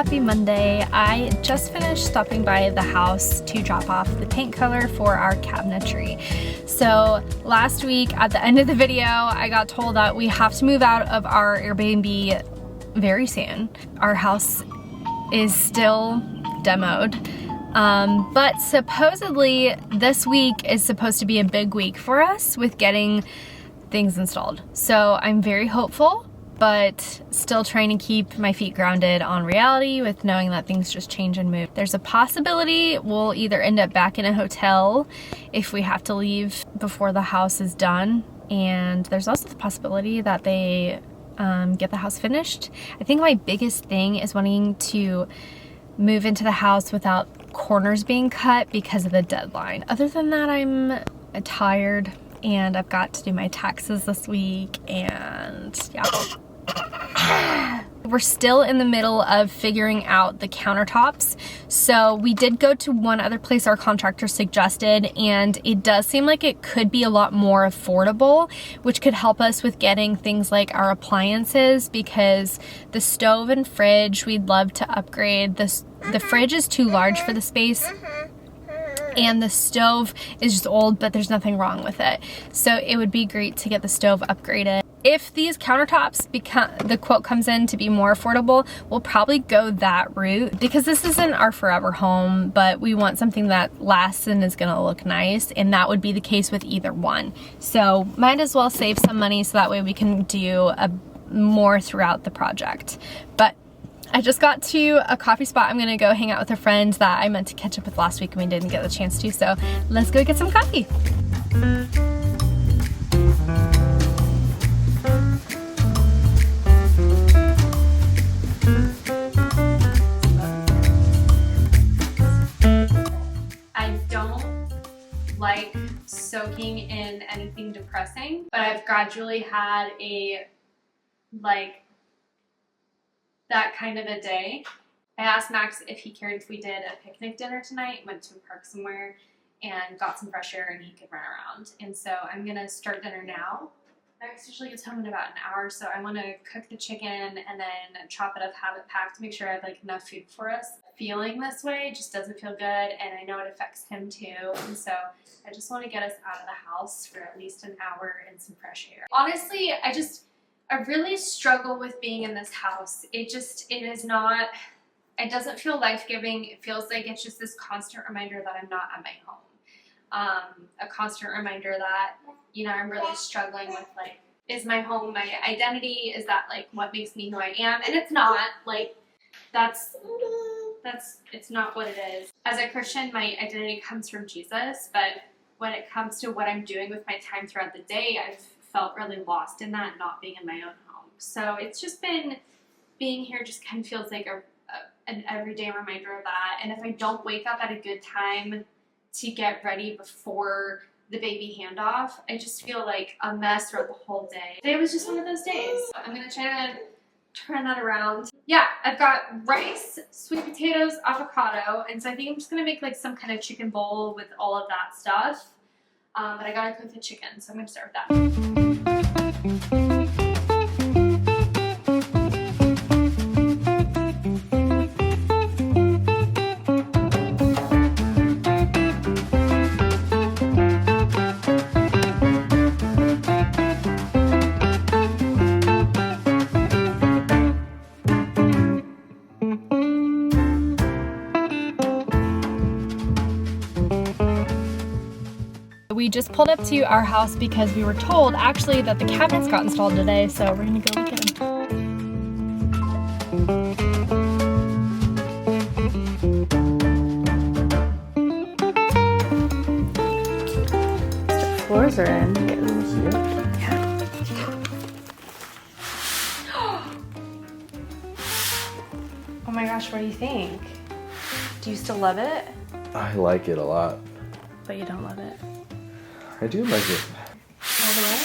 happy Monday. I just finished stopping by the house to drop off the paint color for our cabinetry. So last week at the end of the video, I got told that we have to move out of our Airbnb very soon. Our house is still demoed. But supposedly this week is supposed to be a big week for us with getting things installed. So I'm very hopeful, but still trying to keep my feet grounded on reality with knowing that things just change and move. There's a possibility we'll either end up back in a hotel if we have to leave before the house is done. And there's also the possibility that they get the house finished. I think my biggest thing is wanting to move into the house without corners being cut because of the deadline. Other than that, I'm tired and I've got to do my taxes this week, and yeah. We're still in the middle of figuring out the countertops. So we did go to one other place our contractor suggested, and it does seem like it could be a lot more affordable, which could help us with getting things like our appliances, because the stove and fridge, we'd love to upgrade. The fridge is too large for the space, and the stove is just old, but there's nothing wrong with it. So it would be great to get the stove upgraded. If these countertops the quote comes in to be more affordable, we'll probably go that route, because this isn't our forever home, but we want something that lasts and is gonna look nice, and that would be the case with either one. So might as well save some money so that way we can do more throughout the project. But I just got to a coffee spot. I'm gonna go hang out with a friend that I meant to catch up with last week and we didn't get the chance to, so let's go get some coffee. I don't like soaking in anything depressing, but I've gradually had that kind of a day. I asked Max if he cared if we did a picnic dinner tonight, went to a park somewhere and got some fresh air and he could run around. And so I'm gonna start dinner now. Max usually gets home in about an hour, so I wanna cook the chicken and then chop it up, have it packed, make sure I have enough food for us. Feeling this way just doesn't feel good, and I know it affects him too. And so I just wanna get us out of the house for at least an hour and some fresh air. Honestly, I really struggle with being in this house. It doesn't feel life-giving. It feels like it's just this constant reminder that I'm not at my home. A constant reminder that, I'm really struggling with, is my home my identity? Is that, what makes me who I am? And it's not. It's not what it is. As a Christian, my identity comes from Jesus, but when it comes to what I'm doing with my time throughout the day, I've felt really lost in that, not being in my own home. So it's just been, being here just kind of feels like an everyday reminder of that. And if I don't wake up at a good time to get ready before the baby handoff, I just feel like a mess throughout the whole day. Today was just one of those days. I'm gonna try to turn that around. Yeah, I've got rice, sweet potatoes, avocado, and so I think I'm just gonna make some kind of chicken bowl with all of that stuff. But I gotta cook the chicken, so I'm gonna start with that. We just pulled up to our house because we were told actually that the cabinets got installed today, so we're gonna go look at them. The floors are in. Yeah. Oh my gosh, what do you think? Do you still love it? I like it a lot. But you don't love it? I do like it. All the way?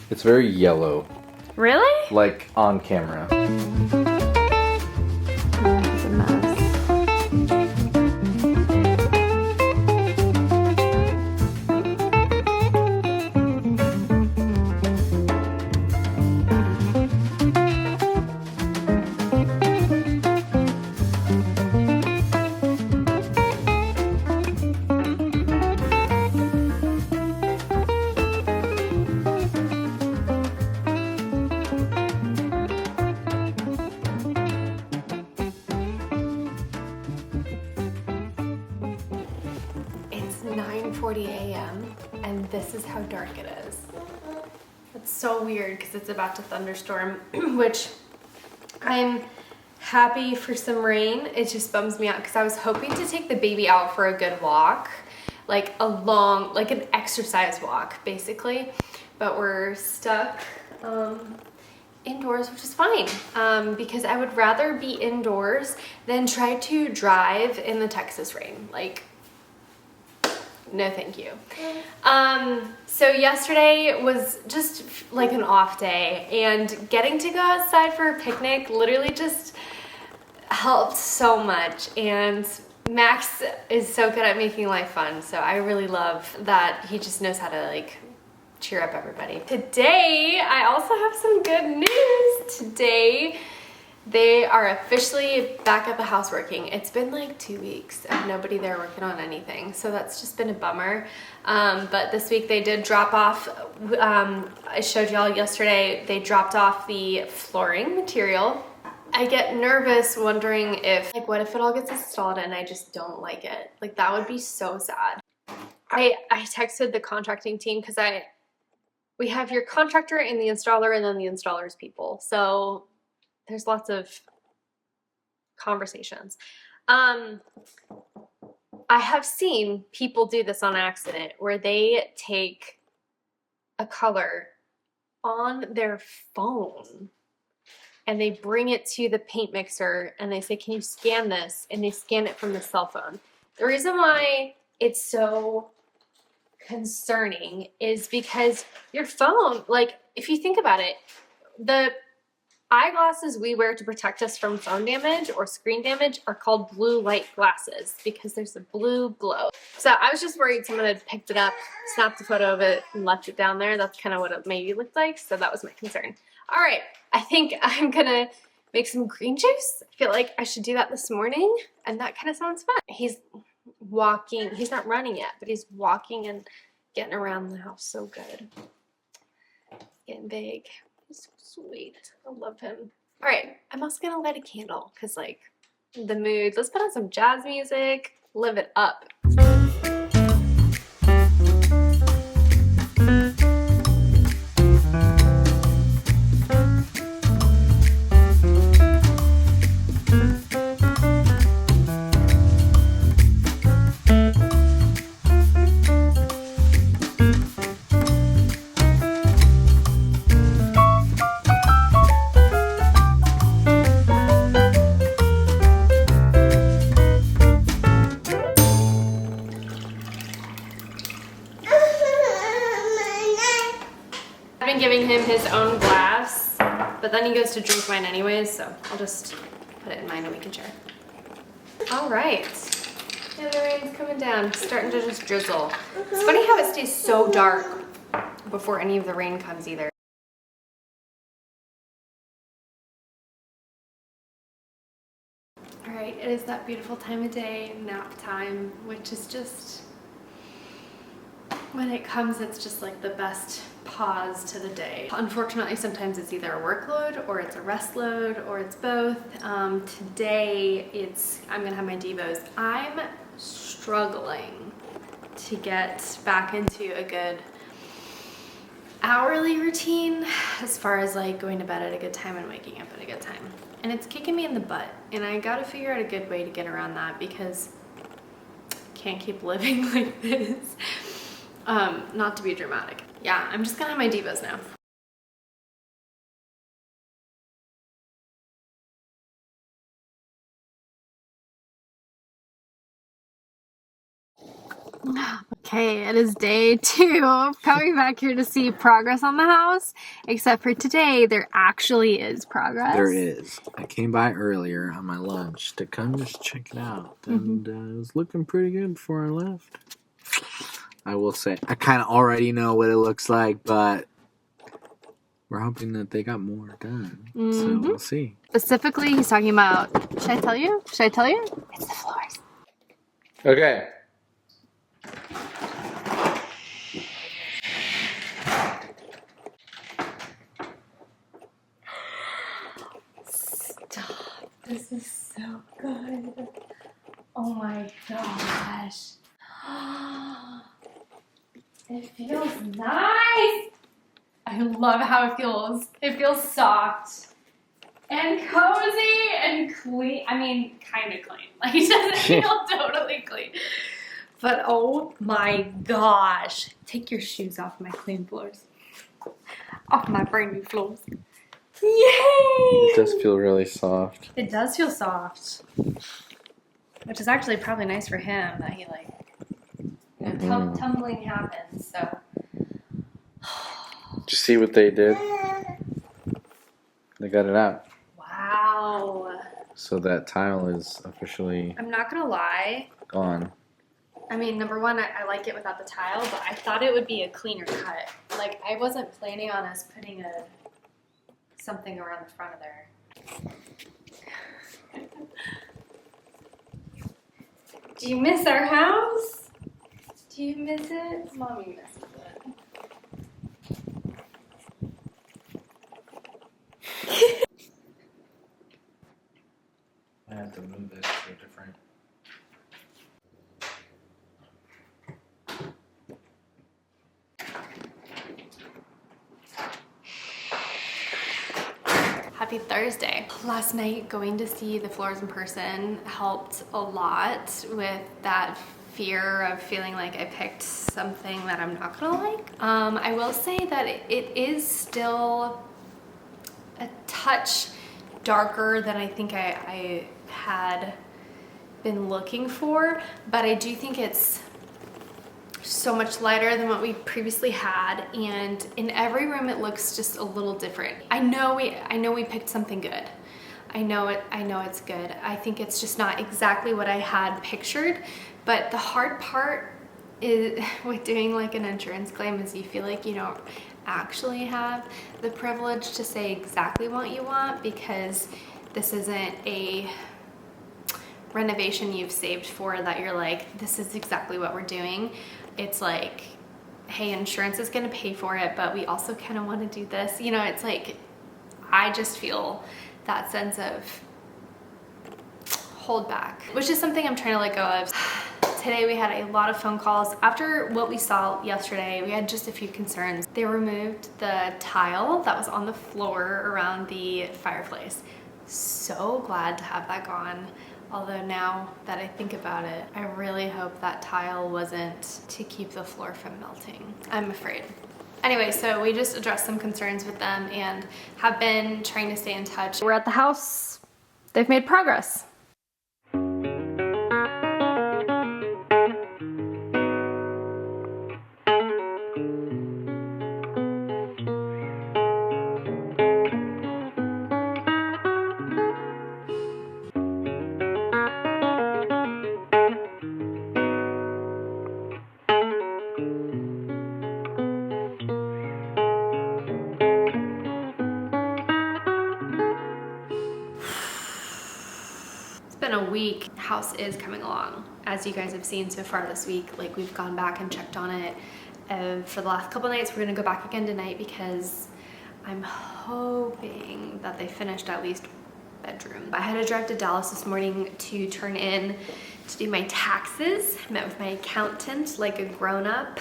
It's very yellow. Really? Like on camera. It's a mess. 9:40 a.m. and this is how dark it is. It's so weird because it's about to thunderstorm, which I'm happy for some rain. It just bums me out because I was hoping to take the baby out for a good walk, like an exercise walk basically, but we're stuck indoors, which is fine, because I would rather be indoors than try to drive in the Texas rain. Like, no thank you. So yesterday was just like an off day, and getting to go outside for a picnic literally just helped so much. And Max is so good at making life fun, so I really love that he just knows how to like cheer up everybody. Today, I also have some good news. Today, they are officially back at the house working. It's been like 2 weeks of nobody there working on anything, so that's just been a bummer. But this week they did drop off, I showed y'all yesterday, they dropped off the flooring material. I get nervous wondering if, like, what if it all gets installed and I just don't like it? Like, that would be so sad. I texted the contracting team because we have your contractor and the installer and then the installer's people. So there's lots of conversations. I have seen people do this on accident where they take a color on their phone and they bring it to the paint mixer and they say, can you scan this? And they scan it from the cell phone. The reason why it's so concerning is because your phone, like, if you think about it, the eyeglasses we wear to protect us from phone damage or screen damage are called blue light glasses because there's a blue glow. So I was just worried someone had picked it up, snapped a photo of it, and left it down there. That's kind of what it maybe looked like, so that was my concern. All right, I think I'm gonna make some green juice. I feel like I should do that this morning, and that kind of sounds fun. He's walking, he's not running yet, but he's walking and getting around the house so good. Getting big. He's so sweet. I love him. All right, I'm also gonna light a candle because, like, the mood. Let's put on some jazz music, live it up. Giving him his own glass, but then he goes to drink mine anyways, so I'll just put it in mine and we can share. All right, yeah, the rain's coming down. It's starting to just drizzle. It's funny how it stays so dark before any of the rain comes either. All right, it is that beautiful time of day, nap time, which is just, when it comes, it's just like the best pause to the day. Unfortunately, sometimes it's either a workload or it's a rest load or it's both. Today, I'm gonna have my devos. I'm struggling to get back into a good hourly routine as far as like going to bed at a good time and waking up at a good time. And it's kicking me in the butt. And I gotta figure out a good way to get around that because I can't keep living like this. Not to be dramatic. Yeah, I'm just gonna have my devos now. Okay, it is day 2 of coming back here to see progress on the house, except for today, there actually is progress. There is. I came by earlier on my lunch to come just check it out, and it was looking pretty good before I left. I will say, I kind of already know what it looks like, but we're hoping that they got more done. So we'll see. Specifically, he's talking about, should I tell you? Should I tell you? It's the floors. Okay. Stop. This is so good. Oh my gosh. It feels nice. I love how it feels. It feels soft and cozy and clean. I mean, kind of clean. Like, it doesn't feel totally clean. But oh my gosh. Take your shoes off my clean floors. Off my brand new floors. Yay! It does feel really soft. It does feel soft. Which is actually probably nice for him that he like, you know, tumbling happens, so. Did you see what they did? They got it out. Wow. So that tile is officially I'm not gonna lie. gone. I mean, number one, I like it without the tile, but I thought it would be a cleaner cut. Like, I wasn't planning on us putting something around the front of there. Do you miss our house? Do you miss it? Mommy misses it. I have to move this to a different. Happy Thursday. Last night, going to see the floors in person helped a lot with that fear of feeling like I picked something that I'm not gonna like. I will say that it is still a touch darker than I think I had been looking for, but I do think it's so much lighter than what we previously had, and in every room it looks just a little different. I know we picked something good. I know it's good. I think it's just not exactly what I had pictured, but the hard part is with doing like an insurance claim is you feel like you don't actually have the privilege to say exactly what you want, because this isn't a renovation you've saved for that you're like, this is exactly what we're doing. It's like, hey, insurance is gonna pay for it, but we also kind of want to do this. You know, it's like, I just feel that sense of hold back, which is something I'm trying to let go of. Today we had a lot of phone calls. After what we saw yesterday, we had just a few concerns. They removed the tile that was on the floor around the fireplace. So glad to have that gone. Although now that I think about it, I really hope that tile wasn't to keep the floor from melting. I'm afraid. Anyway, so we just addressed some concerns with them and have been trying to stay in touch. We're at the house. They've made progress. Been a week. House is coming along, as you guys have seen so far this week. Like, we've gone back and checked on it for the last couple nights. We're gonna go back again tonight because I'm hoping that they finished at least bedroom. I had to drive to Dallas this morning to turn in to do my taxes. Met with my accountant like a grown-up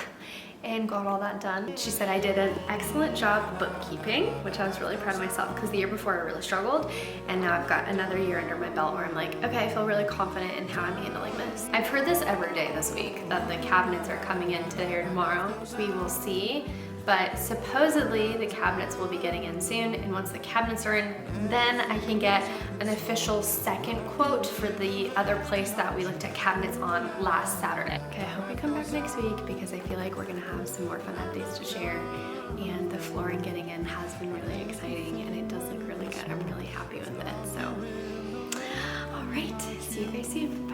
and got all that done. She said I did an excellent job bookkeeping, which I was really proud of myself because the year before I really struggled, and now I've got another year under my belt where I'm like, okay, I feel really confident in how I'm handling this. I've heard this every day this week, that the cabinets are coming in today or tomorrow. We will see, but supposedly the cabinets will be getting in soon, and once the cabinets are in, then I can get an official second quote for the other place that we looked at cabinets on last Saturday. Okay, I hope we come back next week because I feel like we're gonna have some more fun updates to share, and the flooring getting in has been really exciting and it does look really good. I'm really happy with it, so all right, see you guys soon.